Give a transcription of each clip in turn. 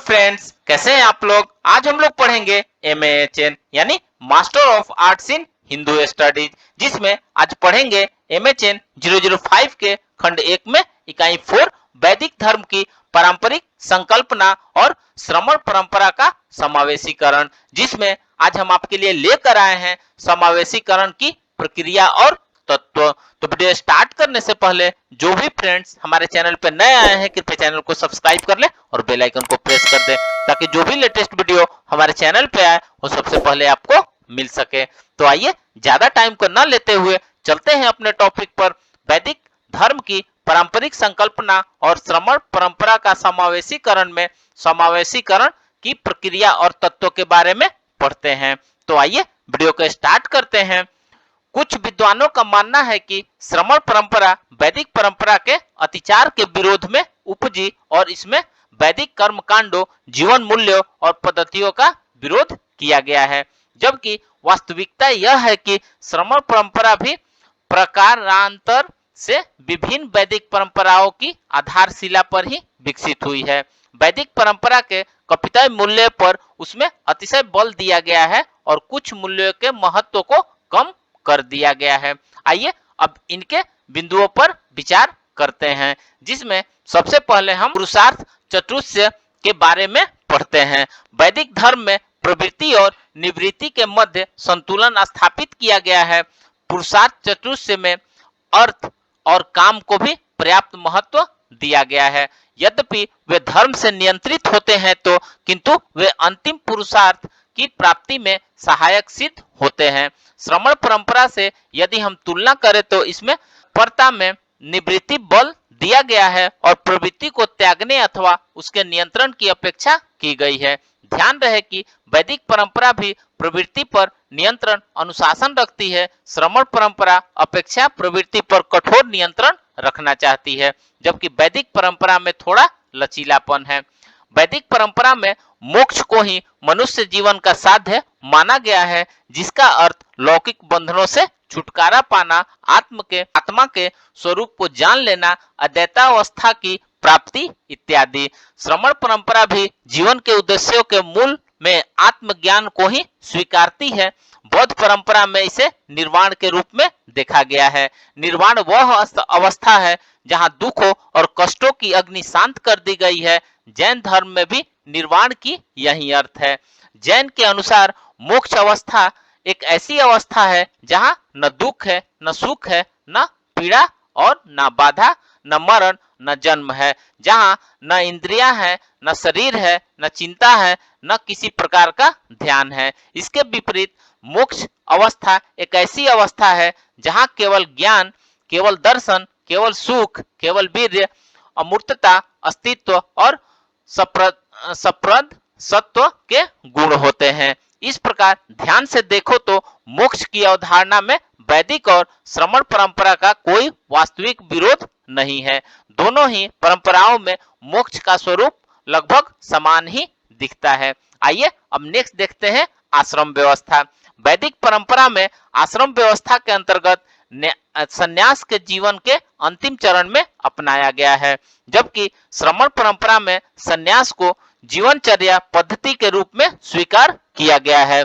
Friends, कैसे हैं आप लोग। आज हम लोग पढ़ेंगे MAHN यानी master of arts in Hindu studies, जिसमें आज पढ़ेंगे MHN 005 के खंड 1 में इकाई 4 वैदिक धर्म की पारंपरिक संकल्पना और श्रमण परंपरा का समावेशीकरण, जिसमें आज हम आपके लिए लेकर आए हैं समावेशीकरण की प्रक्रिया और तत्व। तो वीडियो स्टार्ट करने से पहले जो भी फ्रेंड्स हमारे चैनल पे नए आए हैं कृपया चैनल को सब्सक्राइब कर ले और बेल आइकन को प्रेस कर दे, ताकि जो भी लेटेस्ट वीडियो हमारे चैनल पे आए वो सबसे पहले आपको मिल सके। तो आइए ज्यादा टाइम को न लेते हुए चलते हैं अपने टॉपिक पर। वैदिक धर्म की पारंपरिक संकल्पना और श्रमण परंपरा का समावेशीकरण में समावेशीकरण की प्रक्रिया और तत्वों के बारे में पढ़ते हैं। तो आइए वीडियो को स्टार्ट करते हैं। कुछ विद्वानों का मानना है कि श्रमण परंपरा वैदिक परंपरा के अतिचार के विरोध में उपजी और इसमें वैदिक कर्म कांडों, जीवन मूल्यों और पद्धतियों का विरोध किया गया है, जबकि वास्तविकता यह है कि श्रमण परंपरा भी प्रकारांतर से विभिन्न वैदिक परंपराओं की आधारशिला पर ही विकसित हुई है। वैदिक परंपरा के कपितव्य मूल्य पर उसमें अतिशय बल दिया गया है और कुछ मूल्यों के महत्व को कम कर दिया गया है। आइए अब इनके बिंदुओं पर विचार करते हैं, जिसमें सबसे पहले हम पुरुषार्थ चतुष्य के बारे में पढ़ते हैं। वैदिक धर्म में प्रवृत्ति और निवृत्ति के मध्य संतुलन स्थापित किया गया है। पुरुषार्थ चतुष्य में अर्थ और काम को भी पर्याप्त महत्व दिया गया है। यद्यपि वे धर्म से नियंत्रित होते हैं तो किंतु वे अंतिम पुरुषार्थ की प्राप्ति में सहायक सिद्ध होते हैं। श्रमण परंपरा से यदि हम तुलना करें तो इसमें परता में निवृत्ति बल दिया गया है और प्रवृत्ति को त्यागने अथवा उसके नियंत्रण की अपेक्षा की गई है। ध्यान रहे कि वैदिक परंपरा भी प्रवृत्ति पर नियंत्रण अनुशासन रखती है। श्रमण परंपरा अपेक्षा प्रवृत्ति पर कठोर नियंत्रण रखना चाहती है, जबकि वैदिक परंपरा में थोड़ा लचीलापन है। वैदिक परंपरा में मोक्ष को ही मनुष्य जीवन का साध्य माना गया है, जिसका अर्थ लौकिक बंधनों से छुटकारा पाना, आत्मा के स्वरूप को जान लेना, अद्वैतावस्था की प्राप्ति इत्यादि। श्रमण परंपरा भी जीवन के उद्देश्यों के मूल में आत्मज्ञान को ही स्वीकारती है। बौद्ध परंपरा में इसे निर्वाण के रूप में देखा गया है। निर्वाण वह अवस्था है जहां दुखों और कष्टों की अग्नि शांत कर दी गई है। जैन धर्म में भी निर्वाण की यही अर्थ है। जैन के अनुसार मोक्ष अवस्था एक ऐसी अवस्था है जहां न दुख है, न सुख है, न पीड़ा और न बाधा, न मरण, न जन्म है, जहां न इंद्रियां है, न शरीर है, न चिंता है, न किसी प्रकार का ध्यान है। इसके विपरीत मोक्ष अवस्था एक ऐसी अवस्था है जहां केवल ज्ञान, केवल दर्शन, केवल सुख, केवल वीर्य, अमूर्तता, अस्तित्व और सप्रद सत्व के गुण होते हैं। इस प्रकार ध्यान से देखो तो मोक्ष की अवधारणा में वैदिक और श्रमण परंपरा का कोई वास्तविक विरोध नहीं है। दोनों ही परंपराओं में मोक्ष का स्वरूप लगभग समान ही दिखता है। आइए अब नेक्स्ट देखते हैं आश्रम व्यवस्था। वैदिक परंपरा में आश्रम व्यवस्था के अंतर्गत संन्यास के जीवन के अंतिम चरण में अपनाया गया है, जबकि श्रमण परंपरा में संन्यास को जीवनचर्या पद्धति के रूप में स्वीकार किया गया है।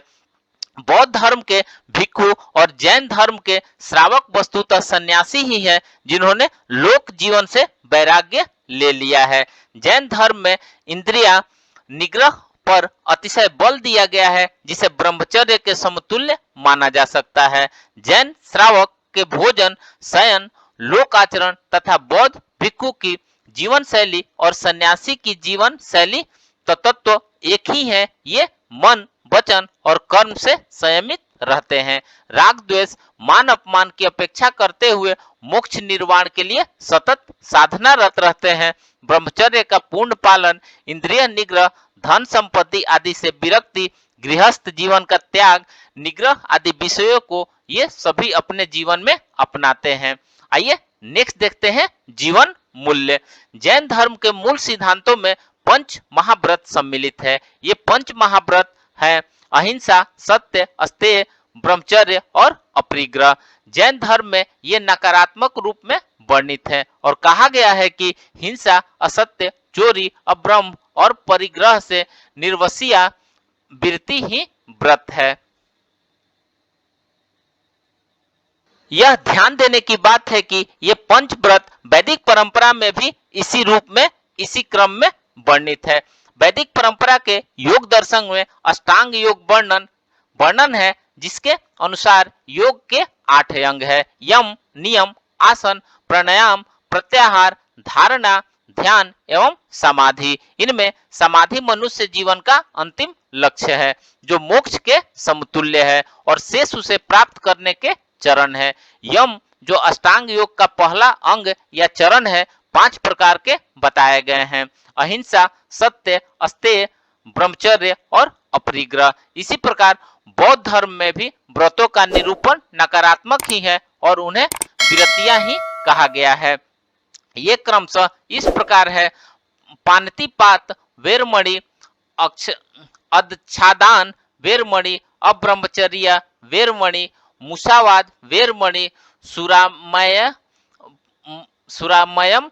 बौद्ध धर्म के भिक्षु और जैन धर्म के श्रावक वस्तुतः सन्यासी ही हैं, जिन्होंने लोक जीवन से वैराग्य ले लिया है। जैन धर्म में इंद्रिया निग्रह पर अतिशय बल दिया गया है, जिसे ब्रह्मचर्य के समतुल्य माना जा सकता है। जैन श्रावक के भोजन, शयन, लोक आचरण तथा बौद्ध भिक्षु की जीवन शैली और सन्यासी की जीवन शैली तत्व एक ही है। ये मन, वचन और कर्म से संयमित रहते हैं। राग द्वेष, मान अपमान की अपेक्षा करते हुए मोक्ष निर्वाण के लिए सतत साधनारत रहते हैं। ब्रह्मचर्य का पूर्ण पालन, इंद्रिय निग्रह, धन संपत्ति आदि से विरक्ति, गृहस्थ जीवन का त्याग, निग्रह आदि विषयों को ये सभी अपने जीवन में अपनाते हैं। आइए नेक्स्ट देखते हैं जीवन मूल्य। जैन धर्म के मूल सिद्धांतों में पंच महाव्रत सम्मिलित है। ये पंच महाव्रत हैं अहिंसा, सत्य, अस्तेय, ब्रह्मचर्य और अपरिग्रह। जैन धर्म में ये नकारात्मक रूप में वर्णित है और कहा गया है कि हिंसा, असत्य, चोरी, अभ्रम और परिग्रह से निर्वसिया वृत्ति ही व्रत है। यह ध्यान देने की बात है कि ये पंच व्रत वैदिक परंपरा में भी इसी रूप में, इसी क्रम में वर्णित है। वैदिक परंपरा के योग दर्शन में अष्टांग योग वर्णन वर्णन है, जिसके अनुसार योग के 8 अंग है: यम, नियम, आसन, प्राणायाम, प्रत्याहार, धारणा, ध्यान एवं समाधि। इनमें समाधि मनुष्य जीवन का अंतिम लक्ष्य है, जो मोक्ष के समतुल्य है, और शेष उसे प्राप्त करने के चरण है। यम, जो अष्टांग योग का पहला अंग या चरण है, 5 प्रकार के बताए गए हैं: अहिंसा, सत्य, अस्तेय, ब्रह्मचर्य और अपरिग्रह। इसी प्रकार बौद्ध धर्म में भी व्रतों का निरूपण नकारात्मक ही है और उन्हें विरतियां ही कहा गया है। ये क्रमशः इस प्रकार है: पाणितिपात वेरमणि, अदच्छादान वेरमणि, अब्रह्मचर्य वेरमणि, मुसावाद वेरमणि, सुरामयम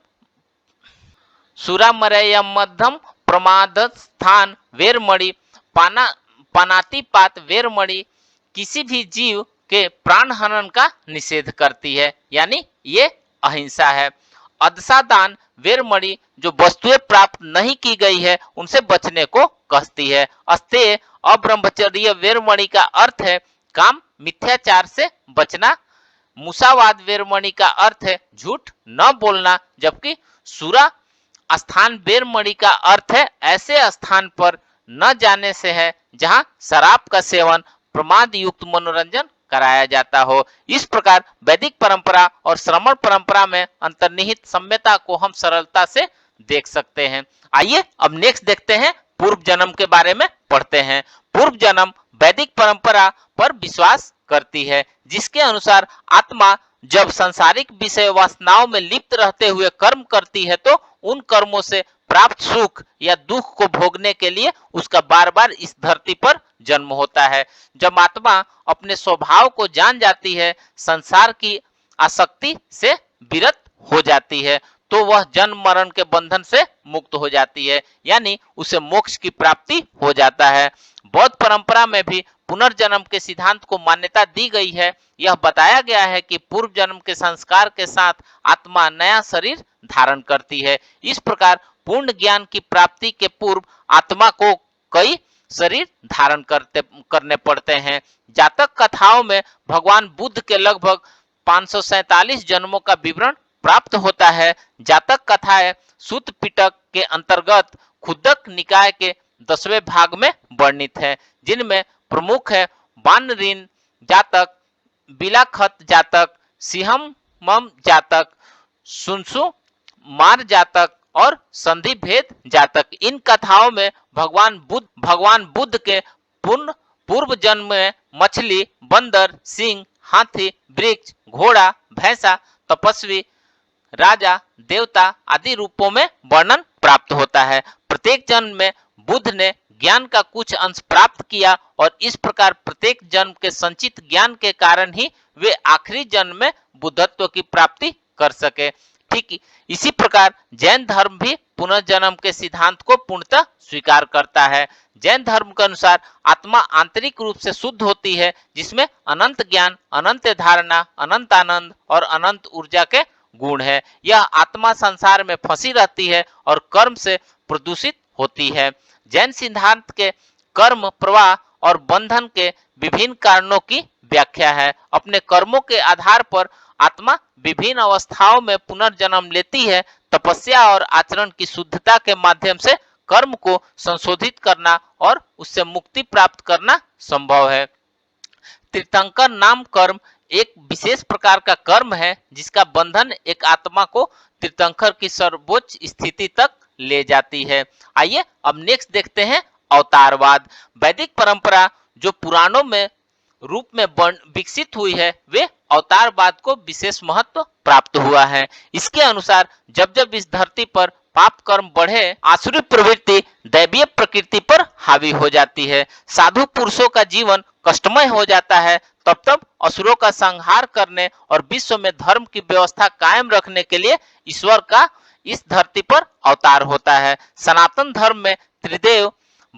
सुरामरयमध्यम प्रमादस्थान वेरमणि, पानातिपात वेरमणि किसी भी जीव के प्राण हनन का निषेध करती है, यानी ये अहिंसा है। अदसादान वेरमणि, जो वस्तुएं प्राप्त नहीं की गई है उनसे बचने को कहती है। अस्तेय अब्रह्मचर्य वेरमणि का अर्थ है काम मिथ्याचार से बचना। मुसावाद वेरमणि का अर्थ है झूठ न बोलना, जबकि सुरा स्थान वेरमणि का अर्थ है ऐसे स्थान पर न जाने से है जहां शराब का सेवन, प्रमाद युक्त मनोरंजन कराया जाता हो। इस प्रकार वैदिक परंपरा और श्रमण परंपरा में अंतर्निहित सम्यता को हम सरलता से देख सकते हैं। आइए अब नेक्स्ट देखते हैं, पूर्व जन्म के बारे में पढ़ते हैं। पूर्व जन्म वैदिक परंपरा पर विश्वास करती है, जिसके अनुसार आत्मा जब सांसारिक विषय वासनाओं में लिप्त रहते हुए कर्म करती है तो उन कर्मों से प्राप्त सुख या दुख को भोगने के लिए उसका बार बार इस धरती पर जन्म होता है। जब आत्मा अपने स्वभाव को जान जाती है, संसार की आसक्ति से विरत हो जाती है, तो वह जन्म मरण के बंधन से मुक्त हो जाती है, यानी उसे मोक्ष की प्राप्ति हो जाता है। बौद्ध परंपरा में भी पुनर्जन्म के सिद्धांत को मान्यता दी गई है। यह बताया गया है कि पूर्व जन्म के संस्कार के साथ आत्मा नया शरीर धारण करती है। इस प्रकार पूर्ण ज्ञान की प्राप्ति के पूर्व आत्मा को कई शरीर धारण करने पड़ते हैं। जातक कथाओं में भगवान बुद्ध के लगभग 547 जन्मों का विवरण प्राप्त होता है। जातक कथाएं सूत पिटक के अंतर्गत खुद्दक निकाय के 10वें भाग में वर्णित है, जिनमें प्रमुख है बानरीन जातक, बिलाखत जातक, सिंहमम जातक, सुनसु मार जातक और संधि भेद जातक। इन कथाओं में भगवान बुद्ध के पूर्व जन्म में मछली, बंदर, सिंह, हाथी, वृक्ष, घोड़ा, भैंसा, तपस्वी, राजा, देवता आदि रूपों में वर्णन प्राप्त होता है। प्रत्येक जन्म में बुद्ध ने ज्ञान का कुछ अंश प्राप्त किया और इस प्रकार प्रत्येक जन्म के संचित ज्ञान के कारण ही वे आखिरी जन्म में बुद्धत्व की प्राप्ति कर सके। ठीक इसी प्रकार जैन धर्म भी पुनर्जन्म के सिद्धांत को पूर्णतः स्वीकार करता है। जैन धर्म के अनुसार आत्मा आंतरिक रूप से शुद्ध होती है, जिसमें अनंत ज्ञान, अनंत धारणा, अनंत आनंद और अनंत ऊर्जा के गुण है। यह आत्मा संसार में फंसी रहती है और कर्म से प्रदूषित होती है। जैन सिद्धांत के कर्म प्रवाह और बंधन के विभिन्न कारणों की व्याख्या है। अपने कर्मों के आधार पर आत्मा विभिन्न अवस्थाओं में पुनर्जन्म लेती है। तपस्या और आचरण की शुद्धता के माध्यम से कर्म को संशोधित करना और उससे मुक्ति प्राप्त करना संभव है। तीर्थंकर नाम कर्म एक विशेष प्रकार का कर्म है, जिसका बंधन एक आत्मा को तीर्थंकर की सर्वोच्च स्थिति तक ले जाती है। आइए अब नेक्स्ट देखते हैं अवतारवाद। वैदिक परंपरा जो पुराणों में रूप में विकसित हुई है, वे अवतारवाद को विशेष महत्व प्राप्त हुआ है। इसके अनुसार जब जब इस धरती पर पाप कर्म बढ़े, आसुरी प्रवृत्ति दैवीय प्रकृति पर हावी हो जाती है, साधु पुरुषों का जीवन कष्टमय हो जाता है, तब तब असुरों का संहार करने और विश्व में धर्म की व्यवस्था कायम रखने के लिए ईश्वर का इस धरती पर अवतार होता है। सनातन धर्म में त्रिदेव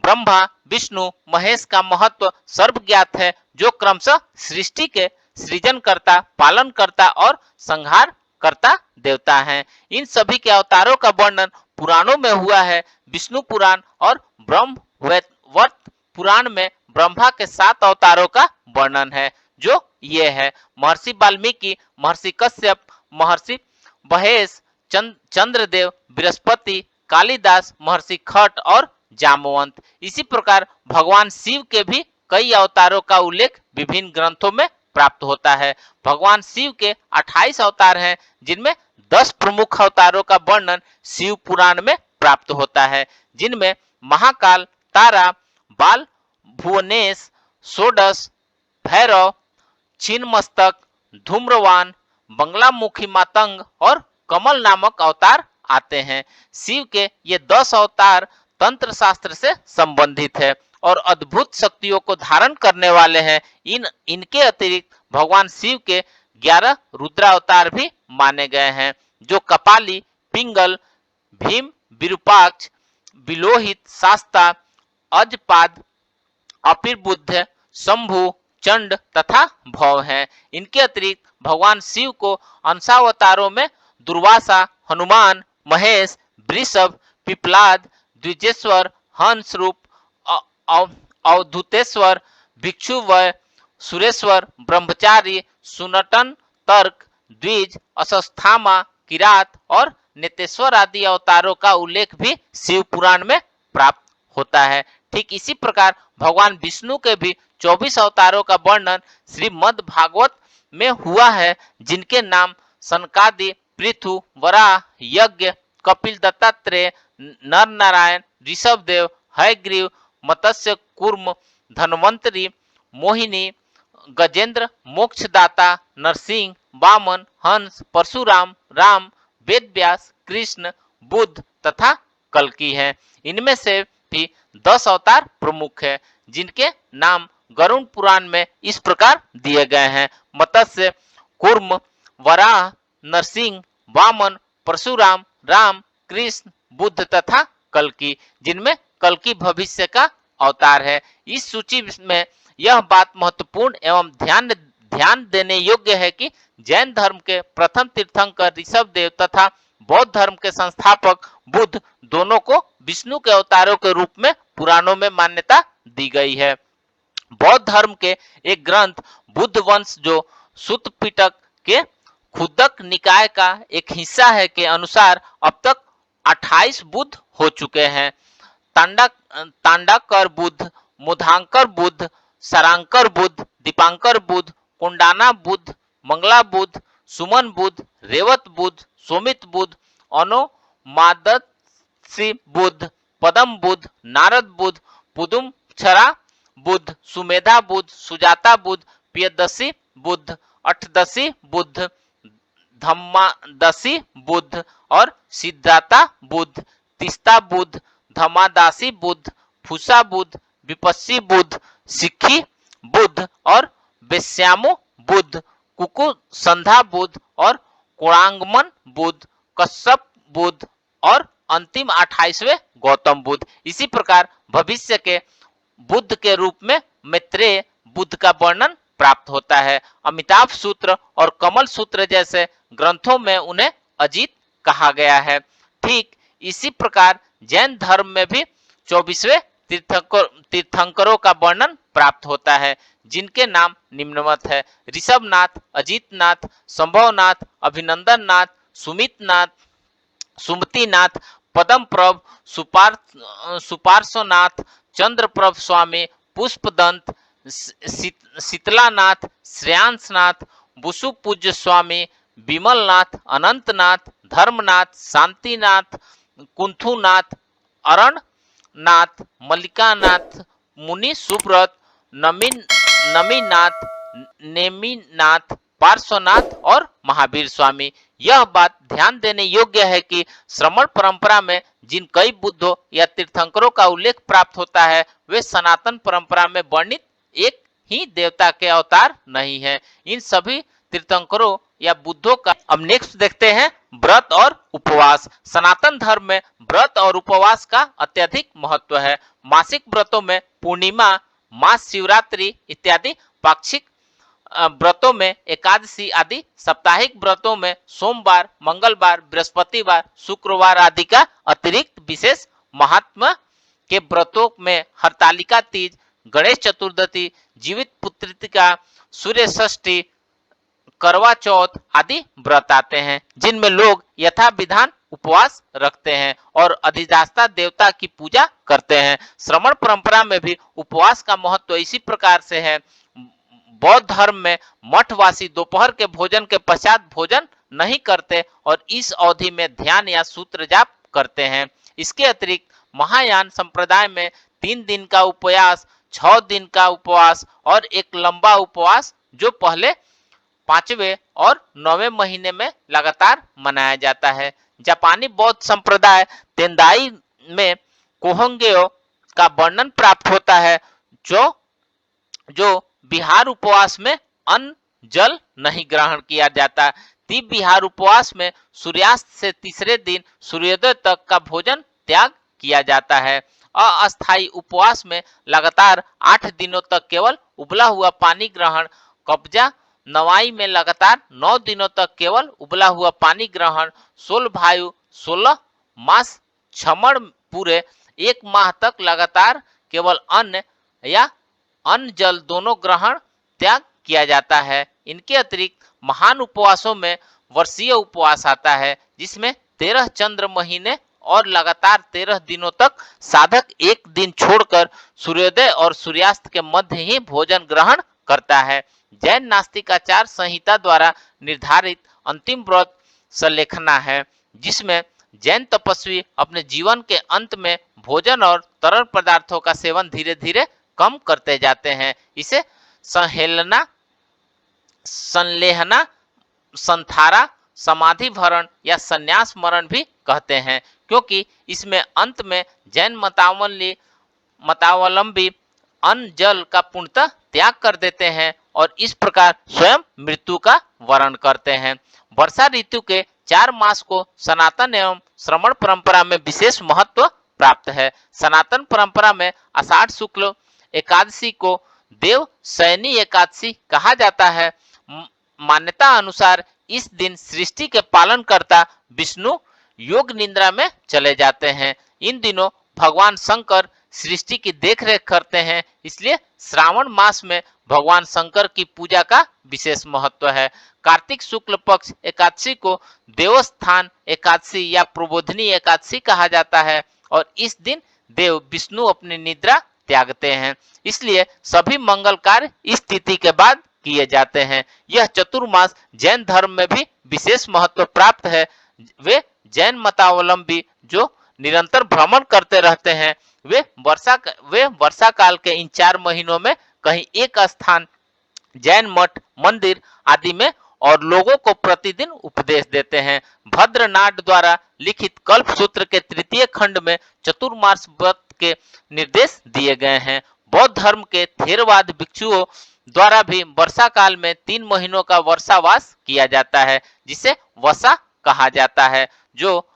ब्रह्मा विष्णु महेश का महत्व सर्वज्ञात है, जो क्रमशः सृष्टि के सृजनकर्ता, पालनकर्ता और संहार करता देवता हैं। इन सभी के अवतारों का वर्णन पुराणों में हुआ है। विष्णु पुराण और ब्रह्मवैवर्त पुराण में ब्रह्मा के 7 अवतारों का वर्णन है, जो ये है: महर्षि वाल्मीकि, महर्षि कश्यप, महर्षि महेश, चंद्रदेव, बृहस्पति, कालिदास, महर्षि खट और जामवंत। इसी प्रकार भगवान शिव के भी कई अवतारों का उल्लेख विभिन्न ग्रंथों में प्राप्त होता है। भगवान शिव के 28 अवतार हैं, जिनमें 10 प्रमुख अवतारों का वर्णन शिव पुराण में प्राप्त होता है, जिनमें महाकाल, तारा, बाल भुवनेश, षोडश, भैरव, छिन्नमस्तक, धूम्रवान, बंगलामुखी मातंग और कमल नामक अवतार आते हैं। शिव के ये 10 अवतार तंत्र शास्त्र से संबंधित है और अद्भुत शक्तियों को धारण करने वाले हैं। इनके अतिरिक्त भगवान शिव के 11 रुद्रावतार भी माने गए हैं, जो कपाली, पिंगल, भीम, विरूपाक्ष, बिलोहित, शास्ता, अजपाद, अपिर्बुद्ध, शंभु, चंड तथा भव हैं। इनके अतिरिक्त भगवान शिव को अंशावतारों में दुर्वासा, हनुमान, महेश, वृषभ, पिपलाद, द्विजेश्वर, हंस रूप, अवधूतेश्वर, भिक्षुवय, सुरेश्वर, ब्रह्मचारी, सुनटन, तर्क, द्विज, अश्वत्थामा, किरात और नेतेश्वर आदि अवतारों का उल्लेख भी शिव पुराण में प्राप्त होता है। ठीक इसी प्रकार भगवान विष्णु के भी 24 अवतारों का वर्णन श्रीमद् भागवत में हुआ है, जिनके नाम सनकादि, पृथु, वराह, यज्ञ, कपिल, दत्तात्रेय, नर नारायण, ऋषभदेव, हयग्रीव, मत्स्य कूर्म, धन्वंतरी, मोहिनी, गजेंद्र, मोक्षदाता, नरसिंह, वामन, हंस, परशुराम, राम, वेदव्यास, कृष्ण, बुद्ध तथा कल्कि है। इनमें से भी 10 अवतार प्रमुख है, जिनके नाम गरुड़ पुराण में इस प्रकार दिए गए हैं: मत्स्य कूर्म, वराह, नरसिंह, वामन, परशुराम, राम, कृष्ण, बुद्ध तथा कल्कि, जिनमें कल्कि भविष्य का अवतार है। इस सूची में यह बात महत्वपूर्ण एवं ध्यान देने योग्य है कि जैन धर्म के प्रथम तीर्थंकर ऋषभदेव तथा बौद्ध धर्म के संस्थापक बुद्ध दोनों को विष्णु के अवतारों के रूप में पुराणों में मान्यता दी गई है। बौद्ध धर्म के एक ग्रंथ बुद्ध वंश, जो सुत्त पिटक के खुद्दक निकाय का एक हिस्सा है, के अनुसार अब तक 28 बुद्ध हो चुके हैं। तांडाकर बुद्ध, मोधांकर बुद्ध, सारांकर बुद्ध, दीपांकर बुद्ध, कोंडाना बुद्ध, मंगला बुद्ध, सुमन बुद्ध, रेवत बुद्ध, सोमित बुद्ध, अनुमादसी बुद्ध, पदम बुद्ध, नारद बुद्ध, पुदुमछरा बुद्ध, सुमेधा बुद्ध, सुजाता बुद्ध, पियदसी बुद्ध, अष्टदशी बुद्ध, धम्मादशी बुद्ध और सिद्धाता बुद्ध, तिस्ता बुद्ध, धमादासी बुद्ध, फूसा बुद्ध, विपस्सी बुद्ध, सिक्खी बुद्ध और बेश्यामो बुद्ध, कुकुसंधा बुद्ध और कोणांगमन बुद्ध, कश्यप बुद्ध और अंतिम 28वें गौतम बुद्ध। इसी प्रकार भविष्य के बुद्ध के रूप में मैत्रेय बुद्ध का वर्णन प्राप्त होता है। अमिताभ सूत्र और कमल सूत्र जैसे ग्रंथों में उन्हें अजीत कहा गया है। ठीक इसी प्रकार जैन धर्म में भी 24वें तीर्थंकरों का वर्णन प्राप्त होता है, जिनके नाम निम्नवत है: ऋषभनाथ, अजीतनाथ, संभवनाथ, अभिनंदननाथ, सुमितनाथ, सुमतिनाथ, पदमप्रभ, सुपार्श्वनाथ, चंद्रप्रभ स्वामी, पुष्पदंत, शीतलानाथ, श्रेयांसनाथ, बुसुपूज्य स्वामी, विमलनाथ, अनंतनाथ, धर्मनाथ, शांतिनाथ, कुंथुनाथ, अरणनाथ, मल्लिकानाथ, मुनि सुब्रत, नमीनाथ, नेमिनाथ, पार्श्वनाथ और महावीर स्वामी। यह बात ध्यान देने योग्य है कि श्रमण परंपरा में जिन कई बुद्धों या तीर्थंकरों का उल्लेख प्राप्त होता है, वे सनातन परंपरा में वर्णित एक ही देवता के अवतार नहीं है। इन सभी तीर्थंकरों या बुद्धों का अब नेक्स्ट देखते हैं व्रत और उपवास। सनातन धर्म में व्रत और उपवास का अत्यधिक महत्व है। मासिक व्रतों में पूर्णिमा, मास शिवरात्रि इत्यादि, पाक्षिक व्रतों में एकादशी आदि, साप्ताहिक व्रतों में सोमवार, मंगलवार, बृहस्पतिवार, शुक्रवार आदि का अतिरिक्त विशेष महात्मा के व्रतों में हरतालिका तीज, गणेश चतुर्थी, जीवित पुत्रिका, सूर्य षष्ठी, करवा चौथ आदि व्रत आते हैं, जिनमें लोग यथा विधान उपवास रखते हैं और अधिष्ठाता देवता की पूजा करते हैं। श्रमण परंपरा में भी उपवास का महत्व इसी प्रकार से है। बौद्ध धर्म में मठवासी दोपहर के भोजन के पश्चात भोजन नहीं करते और इस अवधि में ध्यान या सूत्र जाप करते हैं। इसके अतिरिक्त महायान संप्रदाय में 3 दिन का उपवास, 6 दिन का उपवास और एक लंबा उपवास जो पहले 5वें और 9वें महीने में लगातार मनाया जाता है। जापानी बौद्ध संप्रदाय तेंदाई में कोहंगेओ का वर्णन प्राप्त होता है, जो बिहार उपवास में अन्न जल नहीं ग्रहण किया जाता। तीव्र बिहार उपवास में सूर्यास्त से तीसरे दिन सूर्योदय तक का भोजन त्याग किया जाता है। अस्थायी उपवास में लगातार 8 दिनों तक केवल उबला हुआ पानी ग्रहण, कब्जा नवाई में लगातार 9 दिनों तक केवल उबला हुआ पानी ग्रहण, सोलभायु 16 मास क्षमण पूरे 1 माह तक लगातार केवल अन्न या अन्न जल दोनों ग्रहण त्याग किया जाता है। इनके अतिरिक्त महान उपवासों में वर्षीय उपवास आता है, जिसमें 13 चंद्र महीने और लगातार 13 दिनों तक साधक एक दिन छोड़कर सूर्योदय और सूर्यास्त के मध्य ही भोजन ग्रहण करता है। जैन नास्तिक आचार संहिता द्वारा निर्धारित अंतिम व्रत सलेखना है, जिसमें जैन तपस्वी अपने जीवन के अंत में भोजन और तरल पदार्थों का सेवन धीरे धीरे कम करते जाते हैं। इसे संहेलना, संलेहना, संथारा, समाधि भरण या संन्यास मरण भी कहते हैं, क्योंकि इसमें अंत में जैन मतावलंबी अन्न जल का पूर्णतः त्याग कर देते हैं और इस प्रकार स्वयं मृत्यु का वर्ण करते हैं। वर्षा ऋतु के 4 मास को सनातन एवं श्रमण परंपरा में विशेष महत्व प्राप्त है। सनातन परंपरा में आषाढ़ शुक्ल एकादशी को देव शयनी एकादशी कहा जाता है। मान्यता अनुसार इस दिन सृष्टि के पालनकर्ता विष्णु योग निद्रा में चले जाते हैं। इन दिनों भगवान शंकर सृष्टि की देखरेख करते हैं, इसलिए श्रावण मास में भगवान शंकर की पूजा का विशेष महत्व है। कार्तिक शुक्ल पक्ष एकादशी को देवस्थान एकादशी या प्रबोधिनी एकादशी कहा जाता है और इस दिन देव विष्णु अपनी निद्रा त्यागते हैं, इसलिए सभी मंगल कार्य इस तिथि के बाद किए जाते हैं। यह चतुर्मास जैन धर्म में भी विशेष महत्व प्राप्त है। वे जैन मतावलंबी जो निरंतर भ्रमण करते रहते हैं, वे वर्षा काल के इन 4 महीनों में कहीं एक स्थान जैन मठ, मंदिर आदि में और लोगों को प्रतिदिन उपदेश देते हैं। भद्रनाथ द्वारा लिखित कल्प सूत्र के 3 खंड में चतुर्मास व्रत के निर्देश दिए गए हैं। बौद्ध धर्म के थेरवाद भिक्षुओं द्वारा भी वर्षा काल में 3 महीनों का वर्षावास किया जाता है, जिसे वसा कहा जाता है, जो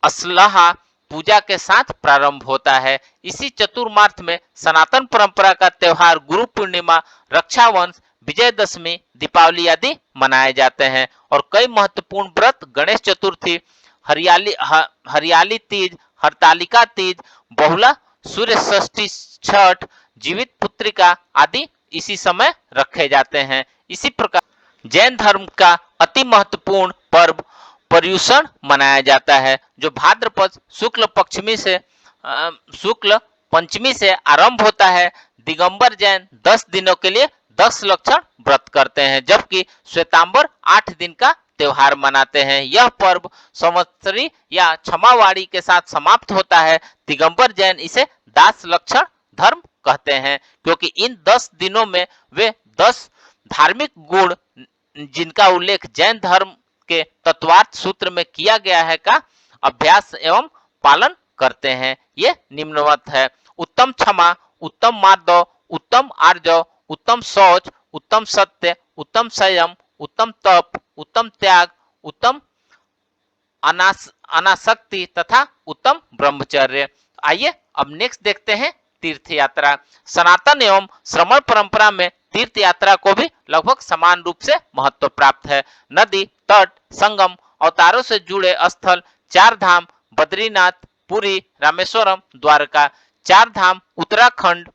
असलहा पूजा के साथ प्रारंभ होता है। इसी चतुर्मास में सनातन परंपरा का त्योहार गुरु पूर्णिमा, रक्षावंश, विजयदशमी, दीपावली आदि मनाए जाते हैं और कई महत्वपूर्ण व्रत गणेश चतुर्थी, हरियाली तीज, हरतालिका तीज, बहुला सूर्य षष्ठी, छठ, जीवित पुत्रिका आदि इसी समय रखे जाते हैं। इसी प्रकार जैन धर्म का अति महत्वपूर्ण पर्व पर्युषण मनाया जाता है, जो भाद्रपद शुक्ल पंचमी से आरंभ होता है। दिगंबर जैन 10 दिनों के लिए 10 लक्षण व्रत करते हैं, जबकि श्वेतांबर 8 दिन का त्योहार मनाते हैं। यह पर्व संवत्सरी या क्षमावाणी के साथ समाप्त होता है। दिगंबर जैन इसे दास लक्षण धर्म कहते हैं, क्योंकि इन 10 दिनों में वे 10 धार्मिक गुण जिनका उल्लेख जैन धर्म के तत्वार्थ सूत्र में किया गया है का अभ्यास एवं पालन करते हैं। ये निम्नवत है: उत्तम क्षमा, उत्तम मार्दव, उत्तम आर्जव, उत्तम शौच, उत्तम सत्य, उत्तम संयम, उत्तम तप, उत्तम त्याग, उत्तम अनासक्ति तथा उत्तम ब्रह्मचर्य। आइए अब नेक्स्ट देखते हैं तीर्थ यात्रा। सनातन एवं श्रमण परंपरा में तीर्थ यात्रा को भी लगभग समान रूप से महत्व प्राप्त है। नदी तट संगम अवतारों से जुड़े स्थल, चार धाम बद्रीनाथ, पुरी, रामेश्वरम, द्वारका, चार धाम उत्तराखंड,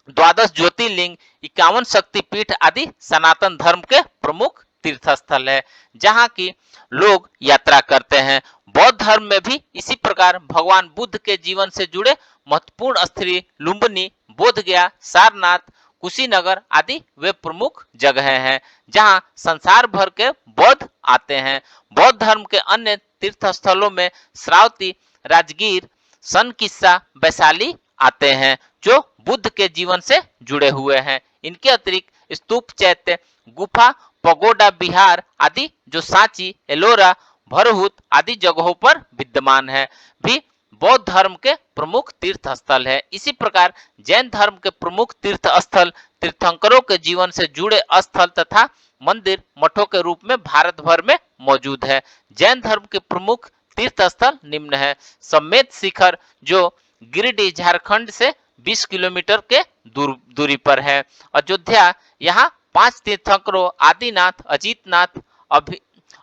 द्वादश ज्योतिर्लिंग, 51 शक्तिपीठ आदि सनातन धर्म के प्रमुख तीर्थ स्थल है जहाँ की लोग यात्रा करते हैं। बौद्ध धर्म में भी इसी प्रकार भगवान बुद्ध के जीवन से जुड़े महत्वपूर्ण स्थल लुम्बिनी, बोधगया, सारनाथ, कुशीनगर आदि वे प्रमुख जगहें हैं जहां संसार भर के बौद्ध आते हैं। बौद्ध धर्म के अन्य तीर्थ स्थलों में श्रावती, राजगीर, सनकिस्सा, वैशाली आते हैं जो बुद्ध के जीवन से जुड़े हुए हैं। इनके अतिरिक्त स्तूप, चैत्य, गुफा, पगोडा, विहार आदि जो सांची, एलोरा, भरहुत आदि जगहों पर विद्यमान है भी बौद्ध धर्म के प्रमुख तीर्थ स्थल है। इसी प्रकार जैन धर्म के प्रमुख तीर्थ स्थल तीर्थंकरों के जीवन से जुड़े स्थल तथा मंदिर मठों के रूप में भारत भर में मौजूद है। जैन धर्म के प्रमुख तीर्थ स्थल निम्न है। सम्मेत शिखर जो गिरिडीह झारखंड से 20 किलोमीटर के दूरी पर है। अयोध्या, यहाँ 5 तीर्थंकरों आदिनाथ, अजीतनाथ,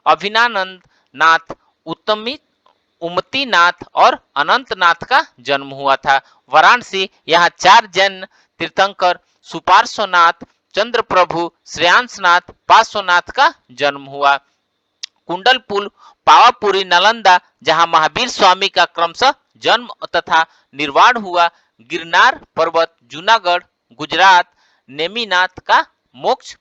अभिनानंद नाथ, उमतीनाथ और अनंतनाथ का जन्म हुआ था। वाराणसी, यहाँ 4 जैन तीर्थंकर सुपार्श्वनाथ, चंद्रप्रभु, श्रेयांसनाथ, पार्श्वनाथ का जन्म हुआ। कुंडलपुर, पावापुरी, नालंदा, जहां महावीर स्वामी का क्रमशः जन्म तथा निर्वाण हुआ। गिरनार पर्वत, जूनागढ़, गुजरात, नेमिनाथ का मोक्ष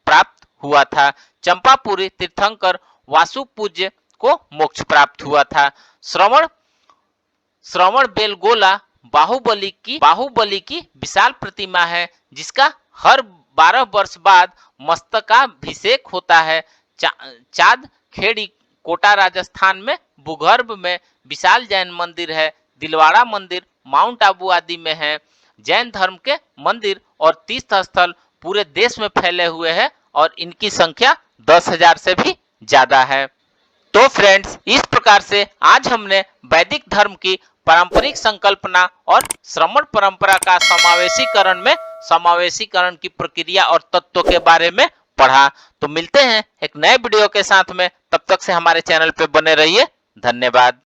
प्राप्त हुआ था। चंपापुरी तीर्थंकर वासुपूज्य को मोक्ष प्राप्त हुआ था। श्रवण बेलगोला बाहुबली की विशाल प्रतिमा है जिसका हर 12 वर्ष बाद मस्तकाभिषेक होता है। चाँद खेड़ी, कोटा, राजस्थान में भूगर्भ में विशाल जैन मंदिर है। दिलवाड़ा मंदिर माउंट आबू आदि में है। जैन धर्म के मंदिर और तीर्थ स्थल पूरे देश में फैले हुए हैं और इनकी संख्या 10,000 से भी ज्यादा है। तो फ्रेंड्स, इस प्रकार से आज हमने वैदिक धर्म की पारंपरिक संकल्पना और श्रमण परंपरा का समावेशीकरण की प्रक्रिया और तत्वों के बारे में पढ़ा। तो मिलते हैं एक नए वीडियो के साथ में, तब तक से हमारे चैनल पे बने रहिए। धन्यवाद।